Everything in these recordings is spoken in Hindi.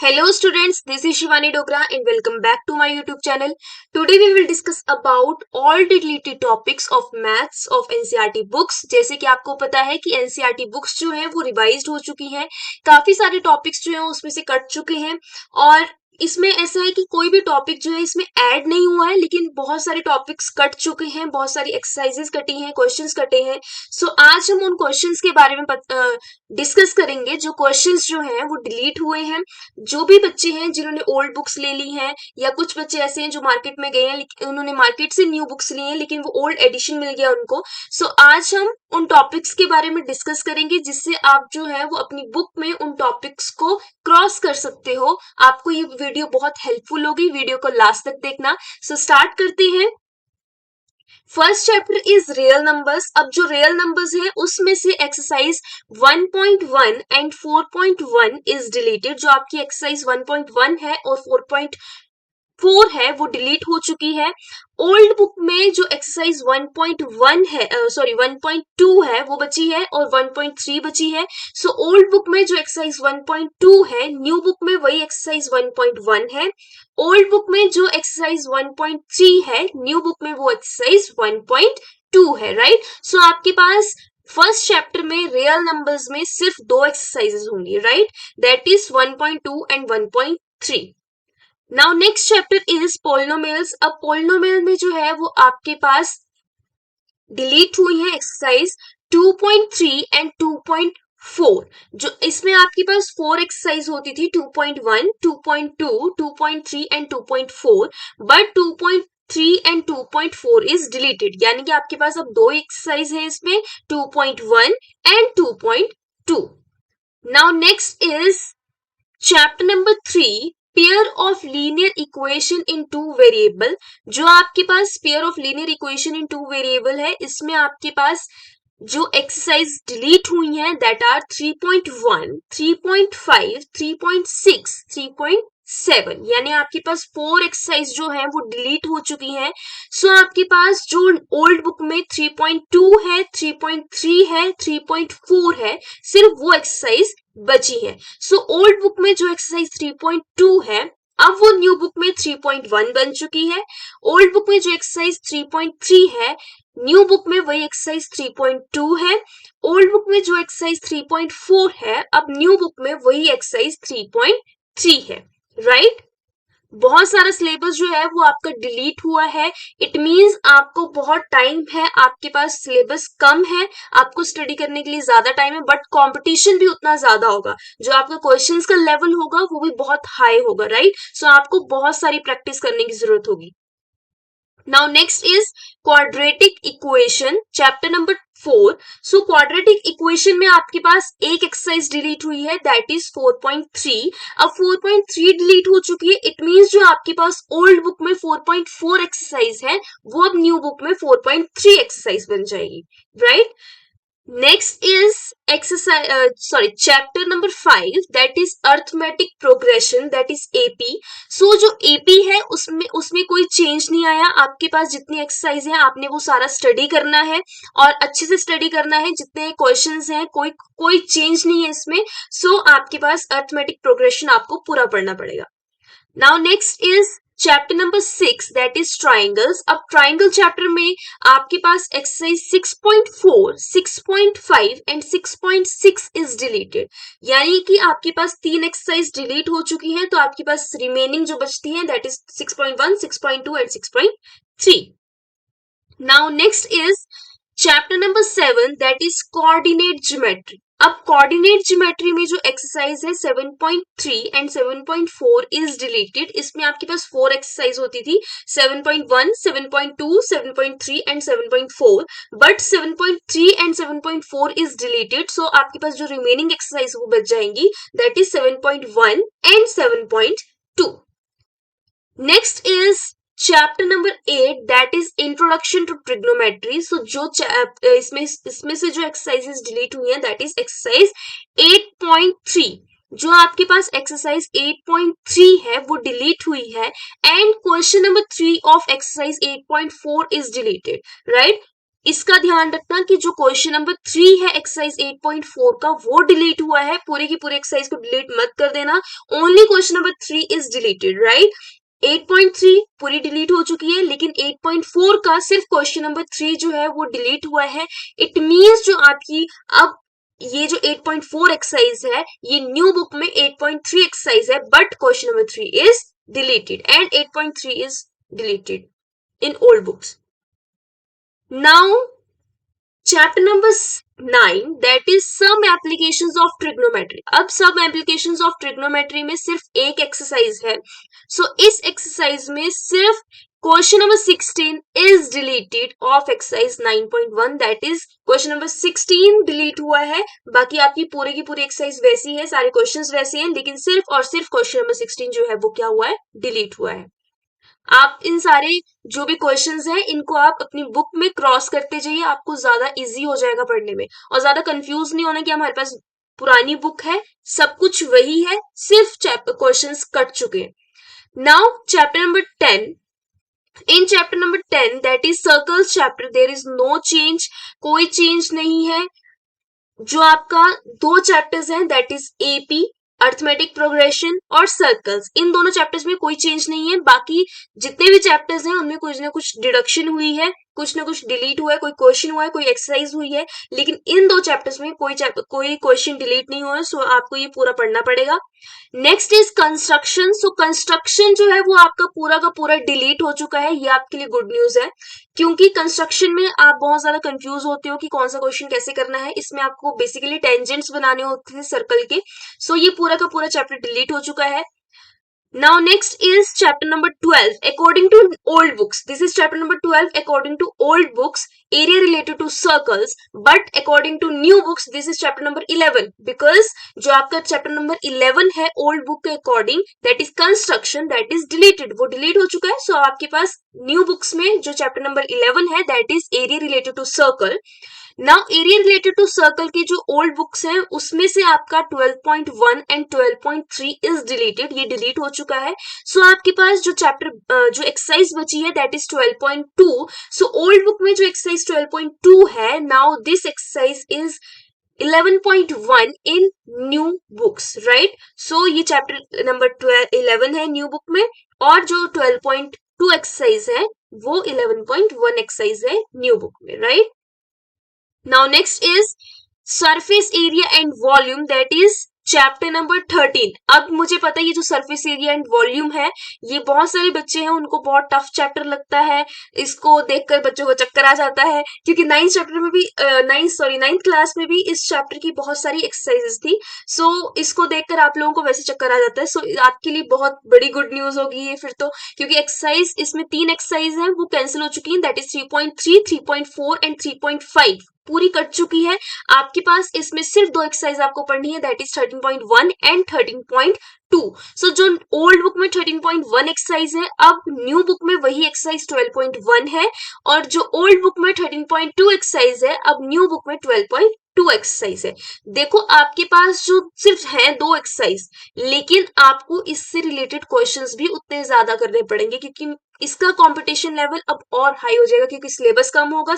Hello students, this is Shivani Dogra and welcome back to my YouTube channel. Today we will discuss about all deleted topics of maths of NCERT books. जैसे कि आपको पता है कि NCERT books जो हैं वो रिवाइज्ड हो चुकी हैं, काफी सारे टॉपिक्स जो हैं उसमें से कट चुके हैं और इसमें ऐसा है कि कोई भी टॉपिक जो है इसमें ऐड नहीं हुआ है, लेकिन बहुत सारे टॉपिक्स कट चुके हैं, बहुत सारी एक्सरसाइजेस कटी हैं, क्वेश्चंस कटे हैं. सो आज हम उन क्वेश्चंस के बारे में डिस्कस करेंगे जो क्वेश्चंस जो हैं वो डिलीट हुए हैं. जो भी बच्चे हैं जिन्होंने ओल्ड बुक्स ले ली हैं या कुछ बच्चे ऐसे हैं जो मार्केट में गए हैं, उन्होंने मार्केट से न्यू बुक्स ली हैं लेकिन वो ओल्ड एडिशन मिल गया उनको. सो आज हम उन टॉपिक्स के बारे में डिस्कस करेंगे जिससे आप जो है वो अपनी बुक में उन टॉपिक्स को क्रॉस कर सकते हो. आपको ये वीडियो बहुत हेल्पफुल होगी, वीडियो को लास्ट तक देखना. सो स्टार्ट करते हैं. First chapter is real numbers. अब जो रियल नंबर्स है उसमें से एक्सरसाइज 1.1 एंड 4.1 इज डिलीटेड. जो आपकी एक्सरसाइज 1.1 है और 4.4 है वो डिलीट हो चुकी है. ओल्ड बुक में जो एक्सरसाइज 1.1 है 1.2 है वो बची है और 1.3 बची है. सो ओल्ड बुक में जो एक्सरसाइज 1.2 है, न्यू बुक में वही एक्सरसाइज 1.1 है. ओल्ड बुक में जो एक्सरसाइज 1.3 है, न्यू बुक में वो एक्सरसाइज 1.2 है. राइट. सो आपके पास फर्स्ट चैप्टर में रियल नंबर्स में सिर्फ दो एक्सरसाइजेस होंगी. Right. That is 1.2 and 1.3. Now next chapter is polynomials. अब पोलिनोमियल में जो है वो आपके पास डिलीट हुई है एक्सरसाइज 2.3 एंड 2.4. जो इसमें आपके पास 4 एक्सरसाइज होती थी, 2.1, 2.2, 2.3 and 2.4. But 2.3 and 2.4 is deleted, यानी कि आपके पास अब दो एक्सरसाइज है इसमें, 2.1 and 2.2. Now next is chapter number 3, pair of linear equation in two variable. जो आपके पास pair of linear equation in two variable है, इसमें आपके पास जो एक्सरसाइज डिलीट हुई हैं दैट आर 3.1, 3.5, 3.6, 3.7, यानी आपके पास 4 एक्सरसाइज जो है वो डिलीट हो चुकी हैं. सो आपके पास जो ओल्ड बुक में 3.2 है, 3.3 है, 3.4 है, सिर्फ वो एक्सरसाइज बची है. सो ओल्ड बुक में जो एक्सरसाइज 3.2 है अब वो न्यू बुक में 3.1 बन चुकी है. ओल्ड बुक में जो एक्सरसाइज 3.3 है, न्यू बुक में वही एक्सरसाइज 3.2 है. ओल्ड बुक में जो एक्सरसाइज 3.4 है, अब न्यू बुक में वही एक्सरसाइज 3.3 है. राइट. बहुत सारा सिलेबस जो है वो आपका डिलीट हुआ है. इट मींस आपको बहुत टाइम है, आपके पास सिलेबस कम है, आपको स्टडी करने के लिए ज्यादा टाइम है, बट कंपटीशन भी उतना ज्यादा होगा. जो आपका क्वेश्चंस का लेवल होगा वो भी बहुत हाई होगा. राइट. सो आपको बहुत सारी प्रैक्टिस करने की जरूरत होगी. Now next is quadratic equation, chapter number 4. So quadratic equation में आपके पास एक एक्सरसाइज डिलीट हुई है दैट इज 4.3. अब 4.3 डिलीट हो चुकी है. इट मींस जो आपके पास ओल्ड बुक में 4.4 एक्सरसाइज है वो अब न्यू बुक में 4.3 एक्सरसाइज बन जाएगी. Right. Next is chapter number 5 that is arithmetic progression, that is AP. So जो एपी है उसमें कोई चेंज नहीं आया. आपके पास जितनी एक्सरसाइज है आपने वो सारा स्टडी करना है और अच्छे से स्टडी करना है. जितने क्वेश्चंस हैं कोई चेंज नहीं है इसमें. सो आपके पास अर्थमेटिक प्रोग्रेशन आपको पूरा पढ़ना पड़ेगा. Now next is chapter number 6 that is triangles. अब ट्राइंगल चैप्टर में आपके पास एक्सरसाइज 6.4, 6.5 एंड 6.6 इज डिलीटेड, यानी कि आपके पास 3 एक्सरसाइज डिलीट हो चुकी हैं. तो आपके पास रिमेनिंग जो बचती है that is 6.1, 6.2 and 6.3. Now next is chapter number 7 that is coordinate geometry. अब कोऑर्डिनेट ज्योमेट्री में जो एक्सरसाइज है 7.3 एंड 7.4 इज डिलीटेड. इसमें आपके पास 4 एक्सरसाइज होती थी, 7.1, 7.2, 7.3 and 7.4. But 7.3 and 7.4 is deleted. So आपके पास जो रिमेनिंग एक्सरसाइज वो बच जाएंगी that is 7.1 and 7.2. Next is chapter number 8 that is introduction to trigonometry. So जो इसमें से जो एक्सरसाइजेस डिलीट हुई हैं दैट इज एक्सरसाइज 8.3. जो आपके पास एक्सरसाइज 8.3 है वो डिलीट हुई है and question number 3 of exercise 8.4 is deleted. Right. इसका ध्यान रखना कि जो क्वेश्चन नंबर 3 है एक्सरसाइज 8.4 का वो डिलीट हुआ है, पूरे की पूरे एक्सरसाइज को डिलीट मत कर देना, only question number 3 is deleted, right. 8.3 पूरी डिलीट हो चुकी है, लेकिन 8.4 का सिर्फ क्वेश्चन नंबर 3 जो है वो डिलीट हुआ है। इट मींस जो आपकी अब ये जो 8.4 एक्सरसाइज है ये न्यू बुक में 8.3 एक्सरसाइज है, but question number 3 is deleted and 8.3 is deleted in old books. Now, chapter number 9, that is some applications of trigonometry. अब सब applications of trigonometry में सिर्फ एक एक्सरसाइज है, so इस एक्सरसाइज में सिर्फ question number 16 is deleted of exercise 9.1, that is question number 16 delete हुआ है, बाकी आपकी पूरी की पूरी एक्सरसाइज वैसी है, सारे क्वेश्चंस वैसे हैं, लेकिन सिर्फ और सिर्फ क्वेश्चन नंबर 16 जो है वो क्या हुआ है, डिलीट हुआ है। आप इन सारे जो भी क्वेश्चंस हैं इनको आप अपनी बुक में क्रॉस करते जाइए, आपको ज्यादा इजी हो जाएगा पढ़ने में, और ज्यादा कंफ्यूज नहीं होना कि हमारे पास पुरानी बुक है, सब कुछ वही है, सिर्फ चैप्टर क्वेश्चंस कट चुके हैं। Now chapter number 10, in chapter number 10 that is circles chapter, there is no change, कोई चेंज नहीं है। जो आपका दो चैप्टर्स हैं that is AP arithmetic progression और सर्कल्स, इन दोनों चैप्टर्स में कोई चेंज नहीं है, बाकी जितने भी चैप्टर्स हैं उनमें कुछ ना कुछ डिडक्शन हुई है, कुछ ना कुछ डिलीट हुआ है, कोई क्वेश्चन हुआ है, कोई एक्सरसाइज हुई है, लेकिन इन दो चैप्टर्स में कोई क्वेश्चन डिलीट नहीं हुआ है, सो आपको ये पूरा पढ़ना पड़ेगा। Next is construction, so construction जो है वो आपका पूरा का पूरा डिलीट हो चुका है, ये आपके लिए गुड न्यूज है, क्योंकि कंस्ट्रक्शन में आप बहुत ज्यादा कंफ्यूज होते हो कि कौन सा क्वेश्चन कैसे करना है, इसमें आपको बेसिकली टेंजेंट्स बनाने होते थे सर्कल के, सो ये पूरा का पूरा चैप्टर डिलीट हो चुका है। Now next is chapter number 12 according to old books. This is chapter number 12 according to old books, area related to circles, but according to new books this is chapter number 11, because जो आपका chapter number 11 है old book के according, that is construction, that is deleted, वो delete हो चुका है, so आपके पास new books में जो chapter number 11 है that is area related to circle. Now area related to circle की जो ओल्ड बुक्स हैं उसमें से आपका 12.1 एंड 12.3 इज डिलीटेड, ये डिलीट हो चुका है, सो आपके पास जो चैप्टर जो एक्सरसाइज बची है that is 12.2, so old book में जो एक्सरसाइज 12.2 है, now this exercise is 11.1 in new books, right. So ये चैप्टर नंबर 11 है न्यू बुक में, और जो 12.2 एक्सरसाइज है वो 11.1 एक्सरसाइज है न्यू बुक में, right. Now next is surface area and volume, that is chapter number 13। अब मुझे पता है ये जो सरफेस एरिया एंड वॉल्यूम है ये बहुत सारे बच्चे हैं उनको बहुत टफ चैप्टर लगता है, इसको देखकर बच्चों को चक्कर आ जाता है, क्योंकि नाइन्थ क्लास में भी इस चैप्टर की बहुत सारी एक्सरसाइजेस थी, सो इसको देखकर आप लोगों को वैसे चक्कर आ जाता है, सो आपके लिए बहुत बड़ी गुड न्यूज होगी ये फिर तो, क्योंकि एक्सरसाइज इसमें 3 एक्सरसाइज है वो कैंसिल हो चुकी है, दैट इज 3.3, 3.4 एंड 3.5 पूरी कट चुकी है। आपके पास इसमें सिर्फ 2 एक्सरसाइज आपको पढ़नी है, दैट इज 13.1 एंड 13.2। सो जो ओल्ड बुक में 13.1 एक्सरसाइज है, अब न्यू बुक में वही एक्सरसाइज 12.1 है, और जो ओल्ड बुक में 13.2 एक्सरसाइज है अब न्यू बुक में 12.2 एक्सरसाइज है। देखो आपके पास जो सिर्फ है 2 एक्सरसाइज, लेकिन आपको इससे रिलेटेड क्वेश्चंस भी उतने ज्यादा करने पड़ेंगे, क्योंकि इसका कंपटीशन लेवल अब और हाई हो जाएगा, क्योंकि सिलेबस कम होगा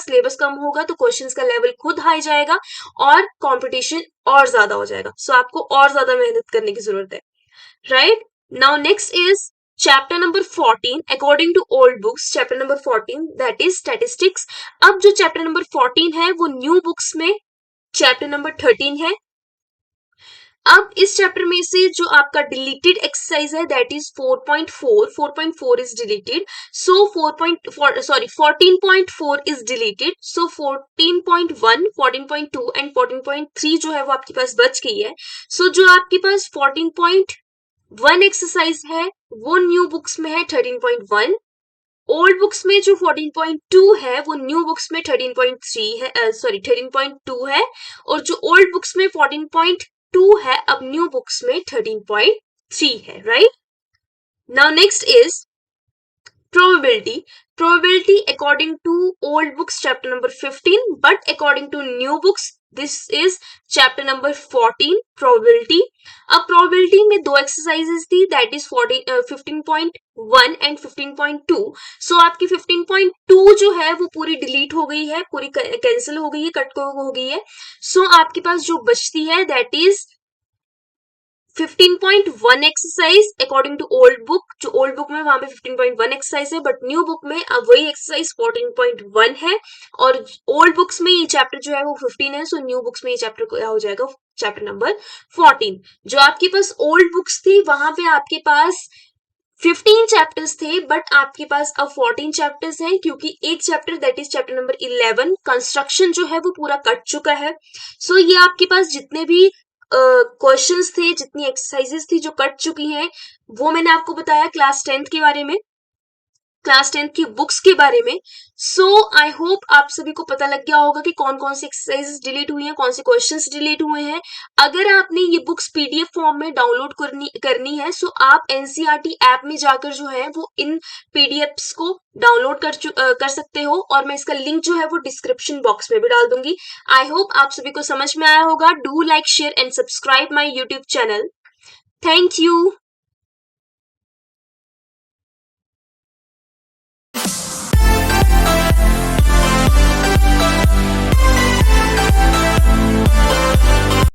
तो क्वेश्चंस का लेवल खुद हाई जाएगा और कंपटीशन और ज्यादा हो जाएगा, सो आपको और ज्यादा मेहनत करने की जरूरत है, right. Now next is chapter number 14 according to old books, chapter number 14 that is statistics. अब जो चैप्टर नंबर 14 है वो न्यू बुक्स में चैप्टर नंबर 13 है। अब इस चैप्टर में से जो आपका डिलीटेड एक्सरसाइज है that is 4.4 is deleted, so 14.4 is deleted, so 14.1, 14.2 and 14.3 जो है वो आपके पास बच गई है। सो जो आपके पास 14.1 एक्सरसाइज है वो न्यू बुक्स में है 13.1, ओल्ड बुक्स में जो 14.2 है वो न्यू बुक्स में 13.2 है, और जो ओल्ड बुक्स में 14.2 है अब न्यू बुक्स में 13.3 है, right. Now next is probability according to old books chapter number 15, but according to new books this is chapter number 14 probability. अब प्रोबेबिलिटी में दो एक्सरसाइजेस थी, दैट इज 15.1 एंड 15.2। सो आपकी 15.2 जो है वो पूरी डिलीट हो गई है, पूरी कैंसिल हो गई है, कट हो गई है। सो आपके पास जो बचती है that is 15.1 exercise according to old book. जो ओल्ड बुक में वहां पे 15.1 एक्सरसाइज है, बट न्यू बुक में अब वही एक्सरसाइज 14.1 है। और ओल्ड बुक्स में ये चैप्टर जो है वो 15 है, सो न्यू बुक्स में ये चैप्टर क्या हो जाएगा, चैप्टर नंबर 14। जो आपके पास ओल्ड बुक्स थी वहां पे आपके पास 15 चैप्टर्स थे, बट आपके पास अब 14 चैप्टर्स हैं, क्योंकि एक chapter that is chapter number 11 construction जो है वो पूरा कट चुका है। सो ये आपके पास जितने भी क्वेश्चंस थे, जितनी एक्सरसाइजेस थी जो कट चुकी हैं, वो मैंने आपको बताया क्लास 10th के बारे में, क्लास 10th की बुक्स के बारे में। सो आई होप आप सभी को पता लग गया होगा कि कौन कौन सी एक्सरसाइजेस डिलीट हुई हैं, कौन से क्वेश्चंस डिलीट हुए हैं। अगर आपने ये बुक्स पीडीएफ फॉर्म में डाउनलोड करनी है, सो आप एनसीईआरटी ऐप में जाकर जो है वो इन पीडीएफ्स को डाउनलोड कर सकते हो, और मैं इसका लिंक जो है वो डिस्क्रिप्शन बॉक्स में भी डाल दूंगी। आई होप आप सभी को समझ में आया होगा। Do like, share and subscribe my YouTube channel. Thank you.